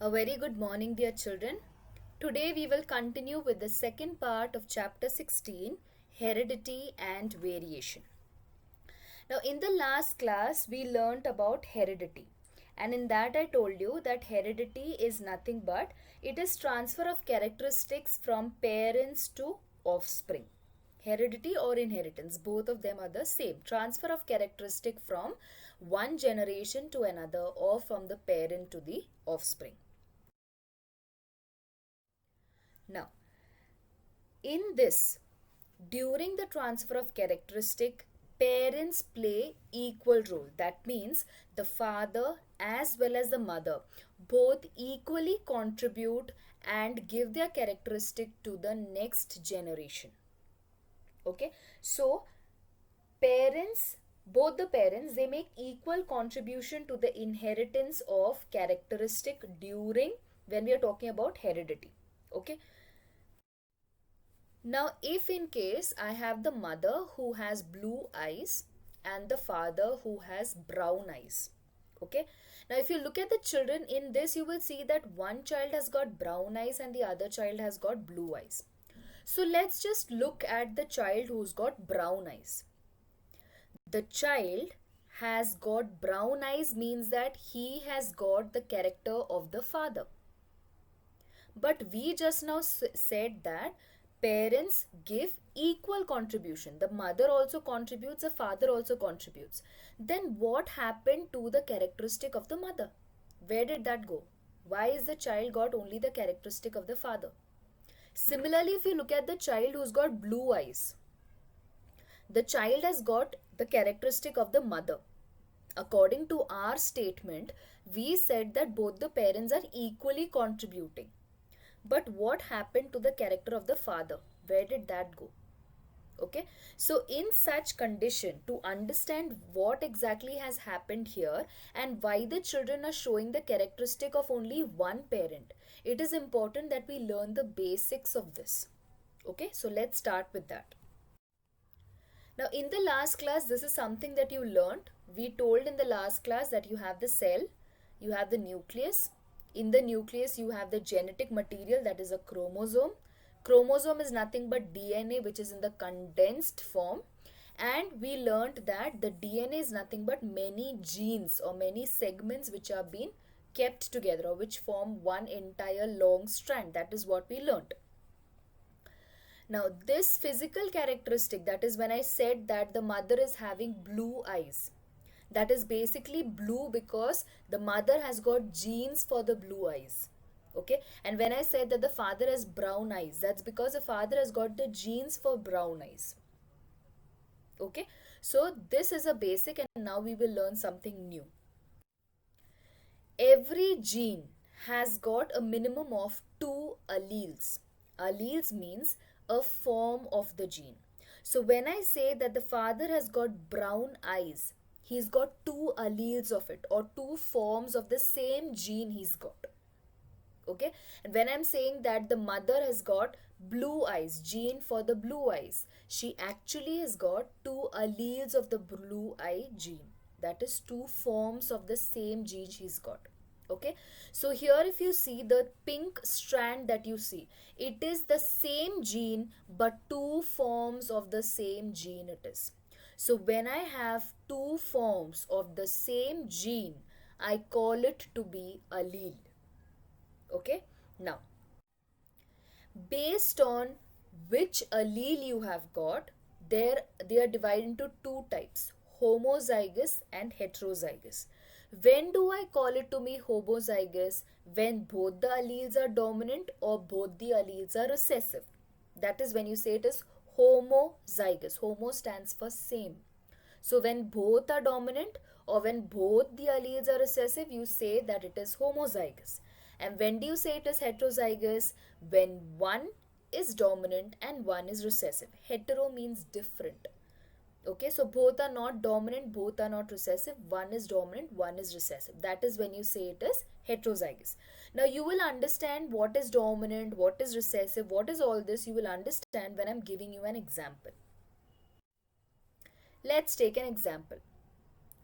A very good morning, dear children. Today we will continue with the second part of chapter 16, Heredity and Variation. Now, in the last class, we learnt about heredity. And in that, I told you that heredity is nothing but it is transfer of characteristics from parents to offspring. Heredity or inheritance, both of them are the same. Transfer of characteristic from one generation to another or from the parent to the offspring. Now, in this, during the transfer of characteristic, parents play equal role. That means the father as well as the mother both equally contribute and give their characteristic to the next generation. Okay, so parents, both the parents, they make equal contribution to the inheritance of characteristic during when we are talking about heredity. Okay, now, if in case I have the mother who has blue eyes and the father who has brown eyes, okay. Now, if you look at the children in this, you will see that one child has got brown eyes and the other child has got blue eyes. So, let's just look at the child who's got brown eyes. The child has got brown eyes means that he has got the character of the father. But we just now said that parents give equal contribution. The mother also contributes, the father also contributes. Then what happened to the characteristic of the mother? Where did that go? Why is the child got only the characteristic of the father? Similarly, if you look at the child who's got blue eyes, the child has got the characteristic of the mother. According to our statement, we said that both the parents are equally contributing. But what happened to the character of the father? Where did that go? Okay, so in such condition, to understand what exactly has happened here and why the children are showing the characteristic of only one parent, it is important that we learn the basics of this. Okay, so let's start with that. Now, in the last class, this is something that you learned. We told in the last class that you have the cell, you have the nucleus. In the nucleus, you have the genetic material, that is a chromosome. Chromosome is nothing but DNA, which is in the condensed form. And we learned that the DNA is nothing but many genes or many segments which are being kept together or which form one entire long strand. That is what we learned. Now, this physical characteristic, that is when I said that the mother is having blue eyes. That is basically blue because the mother has got genes for the blue eyes. Okay, and when I said that the father has brown eyes, that's because the father has got the genes for brown eyes. Okay, so this is a basic, and now we will learn something new. Every gene has got a minimum of two alleles. Alleles means a form of the gene. So when I say that the father has got brown eyes, he's got two alleles of it or two forms of the same gene he's got. Okay, and when I'm saying that the mother has got blue eyes, gene for the blue eyes, she actually has got two alleles of the blue eye gene. That is two forms of the same gene she's got. Okay, so here if you see the pink strand that you see, it is the same gene but two forms of the same gene it is. So when I have two forms of the same gene, I call it to be allele. Okay, now based on which allele you have got, they are divided into two types, homozygous and heterozygous. When do I call it to be homozygous? When both the alleles are dominant or both the alleles are recessive. That is when you say it is homozygous. Homo stands for same. So when both are dominant or when both the alleles are recessive, you say that it is homozygous. And when do you say it is heterozygous? When one is dominant and one is recessive. Hetero means different. Okay, so both are not dominant, both are not recessive. One is dominant, one is recessive. That is when you say it is heterozygous. Now you will understand what is dominant, what is recessive, what is all this. You will understand when I'm giving you an example. Let's take an example.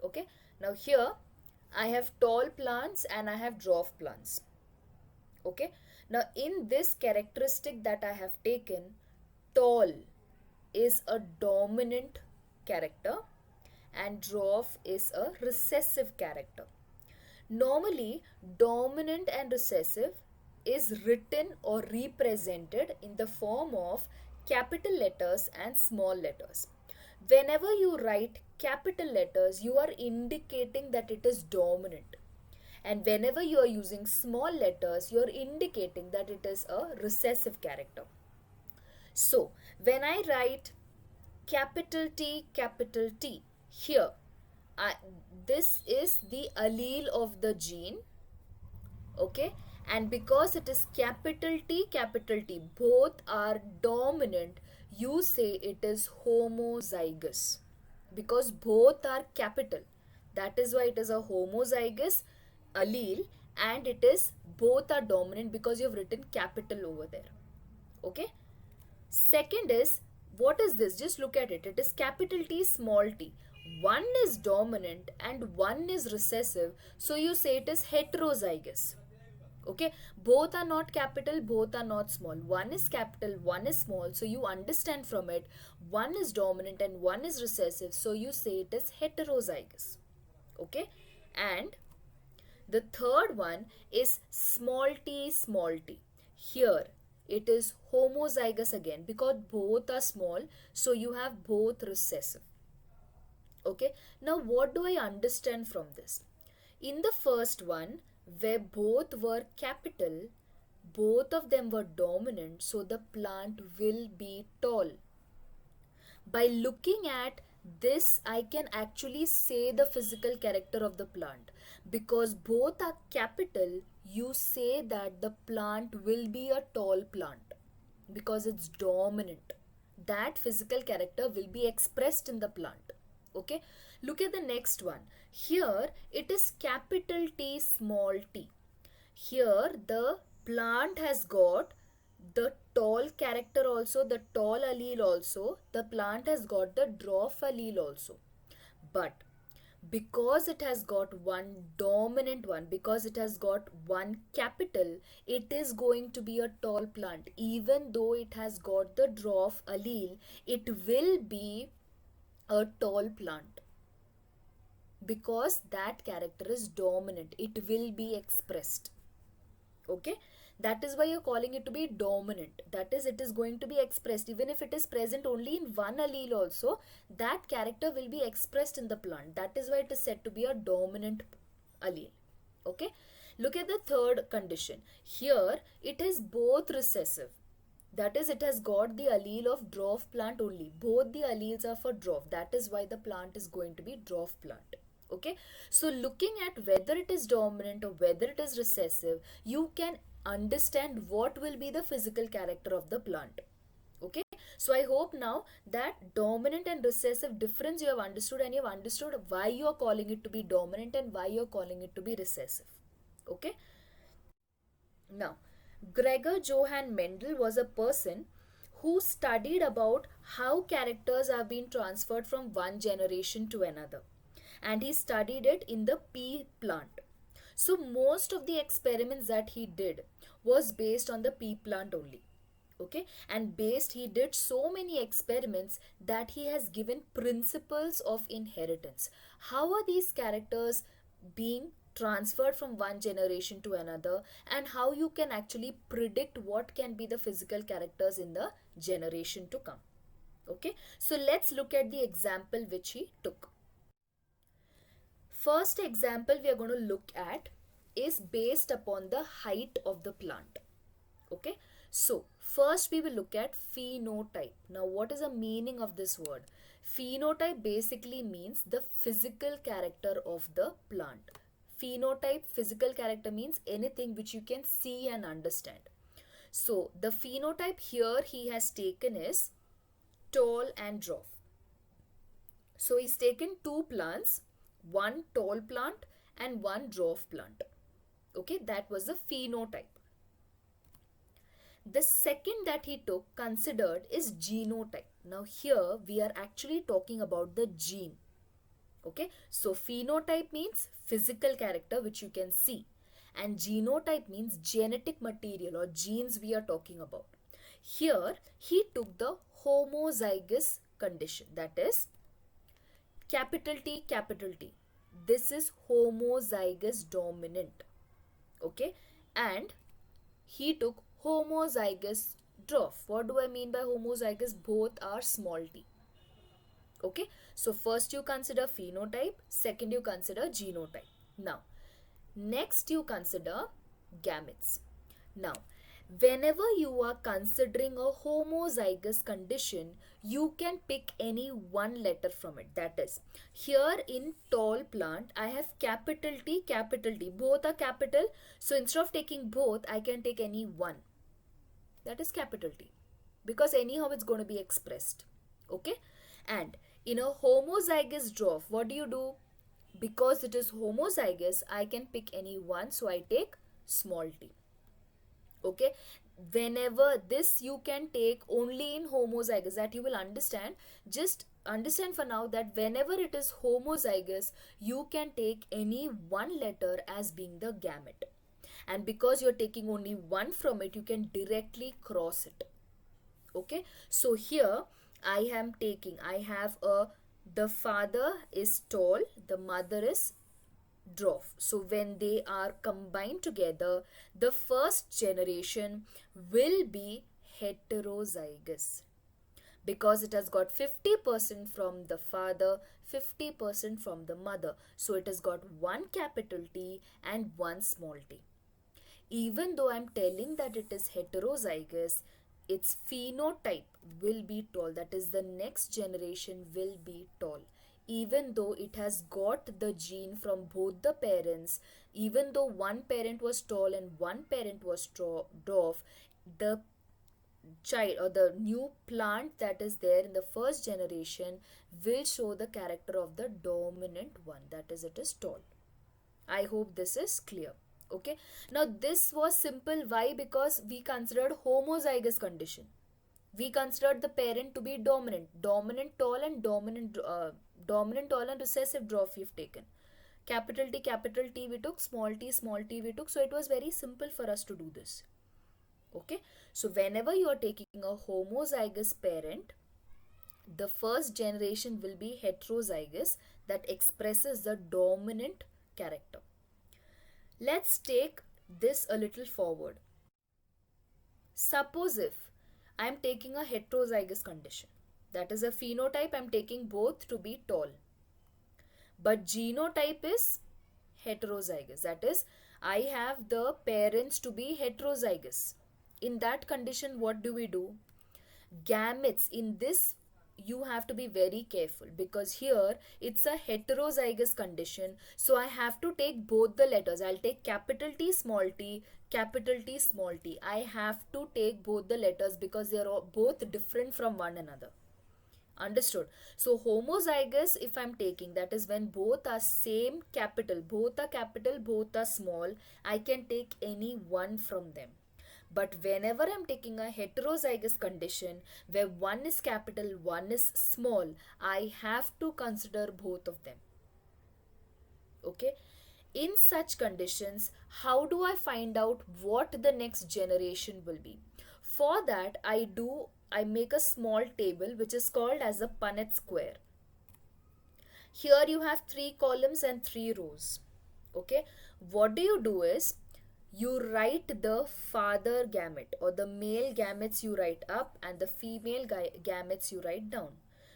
Okay, now here I have tall plants and I have dwarf plants. Okay, now in this characteristic that I have taken, tall is a dominant character and dwarf is a recessive character. Normally, dominant and recessive is written or represented in the form of capital letters and small letters. Whenever you write capital letters, you are indicating that it is dominant. And whenever you are using small letters, you are indicating that it is a recessive character. So, when I write capital T here, I, this is the allele of the gene, okay, and because it is capital T, both are dominant, you say it is homozygous because both are capital. That is why it is a homozygous allele, and it is both are dominant because you have written capital over there. Okay. Second is, what is this? Just look at it. It is capital T, small t. One is dominant and one is recessive. So you say it is heterozygous. Okay, both are not capital, both are not small. One is capital, one is small. So you understand from it, one is dominant and one is recessive. So you say it is heterozygous. Okay, and the third one is small t. Here it is homozygous again because both are small, so you have both recessive. Okay, now what do I understand from this? In the first one, where both were capital, both of them were dominant, so the plant will be tall. By looking at this, I can actually say the physical character of the plant. Because both are capital, you say that the plant will be a tall plant because it's dominant. That physical character will be expressed in the plant. Okay, look at the next one. Here it is capital T, small t. Here the plant has got the tall character also, the tall allele also, the plant has got the dwarf allele also. But because it has got one dominant one, because it has got one capital, it is going to be a tall plant. Even though it has got the dwarf allele, it will be a tall plant because that character is dominant. It will be expressed. Okay, that is why you're calling it to be dominant. That is, it is going to be expressed. Even if it is present only in one allele also, that character will be expressed in the plant. That is why it is said to be a dominant allele. Okay, look at the third condition. Here it is both recessive. That is, it has got the allele of dwarf plant only. Both the alleles are for dwarf. That is why the plant is going to be dwarf plant. Okay, so looking at whether it is dominant or whether it is recessive, you can understand what will be the physical character of the plant. Okay, so I hope now that dominant and recessive difference you have understood, and you have understood why you are calling it to be dominant and why you are calling it to be recessive. Okay, now Gregor Johann Mendel was a person who studied about how characters are being transferred from one generation to another, and he studied it in the pea plant. So most of the experiments that he did was based on the pea plant only. Okay, and based, he did so many experiments that he has given principles of inheritance. How are these characters being transferred from one generation to another, and how you can actually predict what can be the physical characters in the generation to come. Okay, so let's look at the example which he took. First example we are going to look at is based upon the height of the plant. Okay, so first we will look at phenotype. Now what is the meaning of this word? Phenotype basically means the physical character of the plant. Phenotype, physical character, means anything which you can see and understand. So the phenotype here he has taken is tall and dwarf. So he's taken two plants, one tall plant and one dwarf plant. Okay, that was the phenotype. The second that he took, considered, is genotype. Now here we are actually talking about the gene. Okay, so phenotype means physical character which you can see, and genotype means genetic material or genes we are talking about. Here, he took the homozygous condition, that is capital T, capital T. This is homozygous dominant. Okay, and he took homozygous dwarf. What do I mean by homozygous? Both are small t. Okay, so first you consider phenotype, second you consider genotype. Now, next you consider gametes. Now, whenever you are considering a homozygous condition, you can pick any one letter from it. That is, here in tall plant, I have capital T, capital T. Both are capital. So instead of taking both, I can take any one. That is capital T. Because anyhow it's going to be expressed. Okay? And in a homozygous dwarf, what do? Because it is homozygous, I can pick any one. So I take small t. Okay, whenever this you can take only in homozygous, that you will understand. Just understand for now that whenever it is homozygous, you can take any one letter as being the gamete, and because you're taking only one from it, you can directly cross it. Okay, so here I have the father is tall, the mother is dwarf. So when they are combined together, the first generation will be heterozygous because it has got 50% from the father, 50% from the mother. So it has got one capital T and one small t. Even though I'm telling that it is heterozygous, its phenotype will be tall. That is, the next generation will be tall. Even though it has got the gene from both the parents, even though one parent was tall and one parent was dwarf, the child or the new plant that is there in the first generation will show the character of the dominant one. That is, it is tall. I hope this is clear. Okay, now this was simple. Why? Because we considered homozygous condition. We considered the parent to be dominant tall and dominant tall and recessive dwarf we've taken. Capital T we took, small t we took. So it was very simple for us to do this. Okay, so whenever you are taking a homozygous parent, the first generation will be heterozygous, that expresses the dominant character. Let's take this a little forward. Suppose if I am taking a heterozygous condition, that is a phenotype, I am taking both to be tall, but genotype is heterozygous, that is, I have the parents to be heterozygous. In that condition, what do? Gametes in this, you have to be very careful because here it's a heterozygous condition. So I have to take both the letters. I'll take capital T, small t, capital T, small t. I have to take both the letters because they are both different from one another. Understood? So homozygous, if I'm taking, that is when both are same capital, both are small, I can take any one from them. But whenever I'm taking a heterozygous condition where one is capital, one is small, I have to consider both of them. Okay? In such conditions, how do I find out what the next generation will be? For that, I make a small table which is called as a Punnett square. Here you have 3 columns and 3 rows. Okay? What do you do is, you write the father gamete or the male gametes you write up and the female gametes you write down.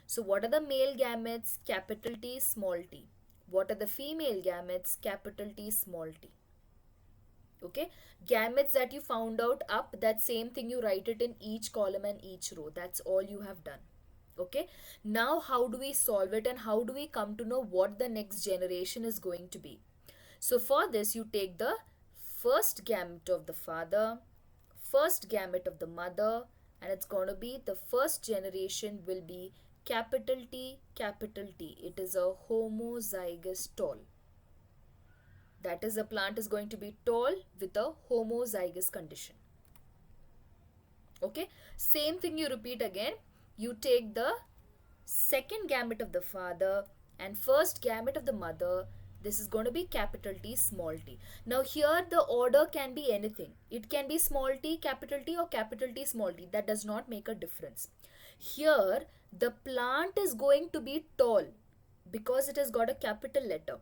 So what are the male gametes? Capital T, small t. What are the female gametes? Capital T, small t. Okay, gametes that you found out up, that same thing you write it in each column and each row. That's all you have done. Okay, now how do we solve it and how do we come to know what the next generation is going to be? So for this, you take the first gamete of the father, first gamete of the mother, and it's going to be the first generation will be capital T, capital T. It is a homozygous tall. That is, the plant is going to be tall with a homozygous condition. Okay, same thing you repeat again. You take the second gamete of the father and first gamete of the mother, This is going to be capital T, small t. Now here the order can be anything. It can be small t, capital T, or capital T, small t. That does not make a difference. Here the plant is going to be tall because it has got a capital letter,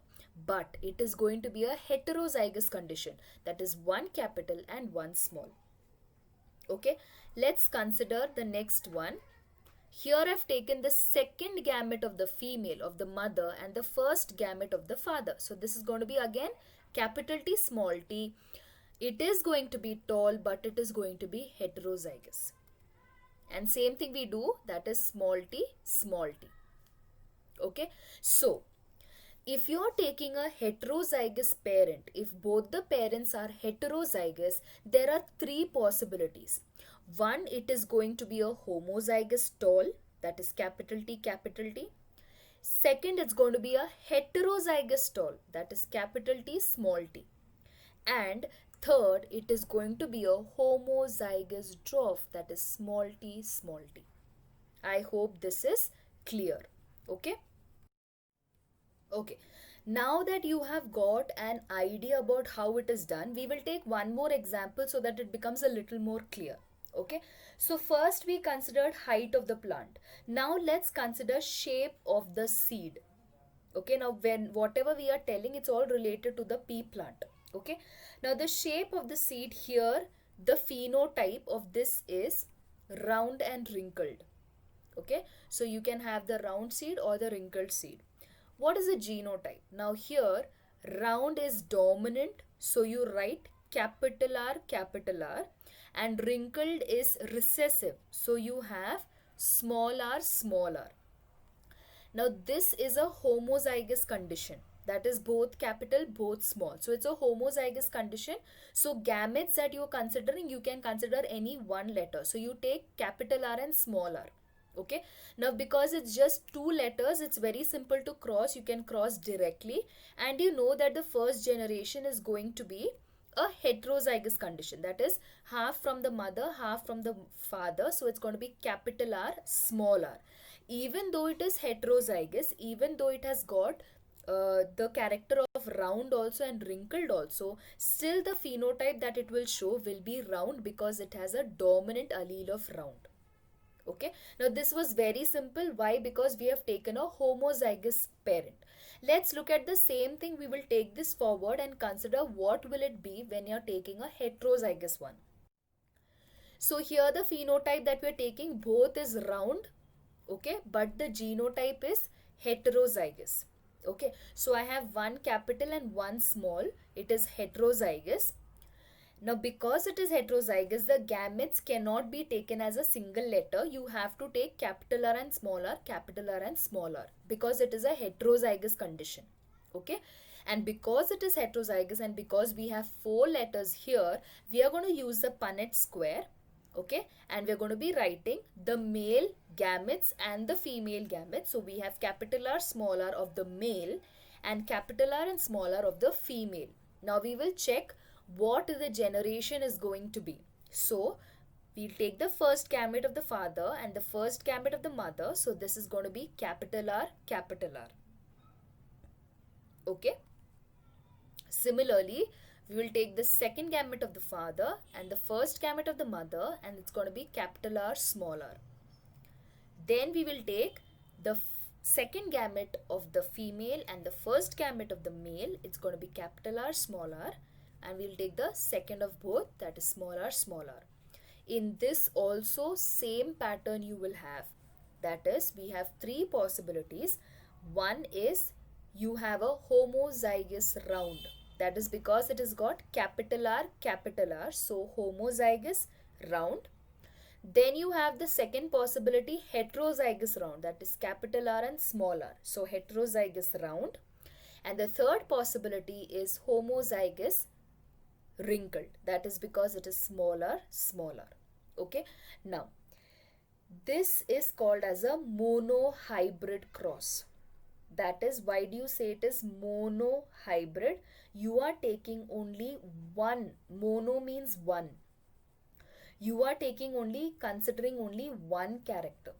but it is going to be a heterozygous condition, that is one capital and one small. Okay, let's consider the next one. Here I've taken the second gamete of the female, of the mother, and the first gamete of the father. So this is going to be again capital T, small t. It is going to be tall, but it is going to be heterozygous. And same thing we do, that is small t, small t. Okay, so if you are taking a heterozygous parent, if both the parents are heterozygous, there are three possibilities. One, it is going to be a homozygous tall, that is capital T, capital T. Second, it's going to be a heterozygous tall, that is capital T, small t. And third, it is going to be a homozygous dwarf, that is small t, small t. I hope this is clear. Okay. Okay, now that you have got an idea about how it is done, we will take one more example so that it becomes a little more clear. Okay, so first we considered height of the plant. Now let's consider shape of the seed. Okay, now when whatever we are telling, it's all related to the pea plant. Okay, now the shape of the seed here, the phenotype of this is round and wrinkled. Okay, so you can have the round seed or the wrinkled seed. What is the genotype? Now here round is dominant, so you write capital R, and wrinkled is recessive, so you have small r, small r. Now this is a homozygous condition, that is both capital, both small. So it's a homozygous condition. So gametes that you are considering, you can consider any one letter. So you take capital R and small r. Okay, now because it's just two letters, it's very simple to cross. You can cross directly, and you know that the first generation is going to be a heterozygous condition, that is half from the mother, half from the father. So it's going to be capital R, small r. Even though it is heterozygous, even though it has got the character of round also and wrinkled also, still the phenotype that it will show will be round because it has a dominant allele of round. Okay, now this was very simple. Why? Because we have taken a homozygous parent. Let's look at the same thing. We will take this forward and consider what will it be when you're taking a heterozygous one. So here the phenotype that we're taking, both is round, okay, but the genotype is heterozygous. Okay, so I have one capital and one small. It is heterozygous. Now because it is heterozygous, the gametes cannot be taken as a single letter. You have to take capital R and small r, capital R and small r, because it is a heterozygous condition. Okay, and because it is heterozygous and because we have four letters here, we are going to use the Punnett square. Okay, and we're going to be writing the male gametes and the female gametes. So we have capital R, small r of the male and capital R and small r of the female. Now we will check what the generation is going to be. So we'll take the first gamete of the father and the first gamete of the mother. So this is going to be capital R, capital R. Okay. Similarly, we will take the second gamete of the father and the first gamete of the mother, and it's going to be capital R, small r. Then we will take the second gamete of the female and the first gamete of the male. It's going to be capital R, small r. And we'll take the second of both, that is small r, small r. In this also same pattern you will have. That is, we have three possibilities. One is you have a homozygous round. That is because it has got capital R, so homozygous round. Then you have the second possibility, heterozygous round, that is capital R and small r, so heterozygous round. And the third possibility is homozygous wrinkled, that is because it is smaller. Okay, now this is called as a monohybrid cross. That is, why do you say it is monohybrid? You are taking only one. Mono means one. You are taking only, considering only one character.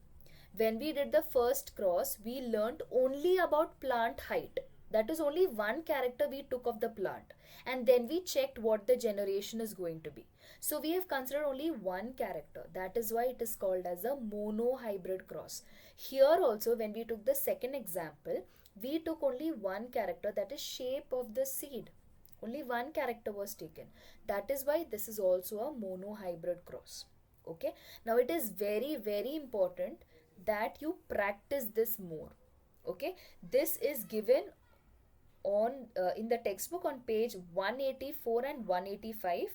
When we did the first cross, we learnt only about plant height. That is only one character we took of the plant, and then we checked what the generation is going to be. So we have considered only one character. That is why it is called as a monohybrid cross. Here also, when we took the second example, we took only one character, that is shape of the seed. Only one character was taken. That is why this is also a monohybrid cross. Okay. Now it is very, very important that you practice this more. Okay. This is given on in the textbook on page 184 and 185.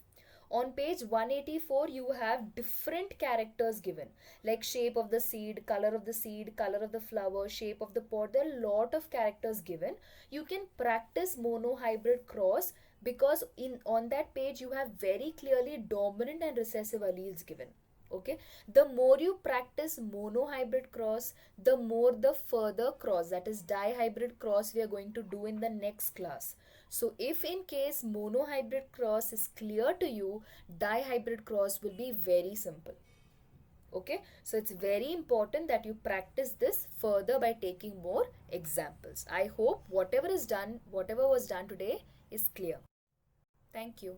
On page 184 you have different characters given, like shape of the seed, color of the flower, shape of the pot. There are a lot of characters given. You can practice monohybrid cross because in on that page you have very clearly dominant and recessive alleles given. Okay, the more you practice monohybrid cross, the more the further cross, that is dihybrid cross, we are going to do in the next class. So if in case monohybrid cross is clear to you, dihybrid cross will be very simple. Okay, so it's very important that you practice this further by taking more examples. I hope whatever was done today is clear. Thank you.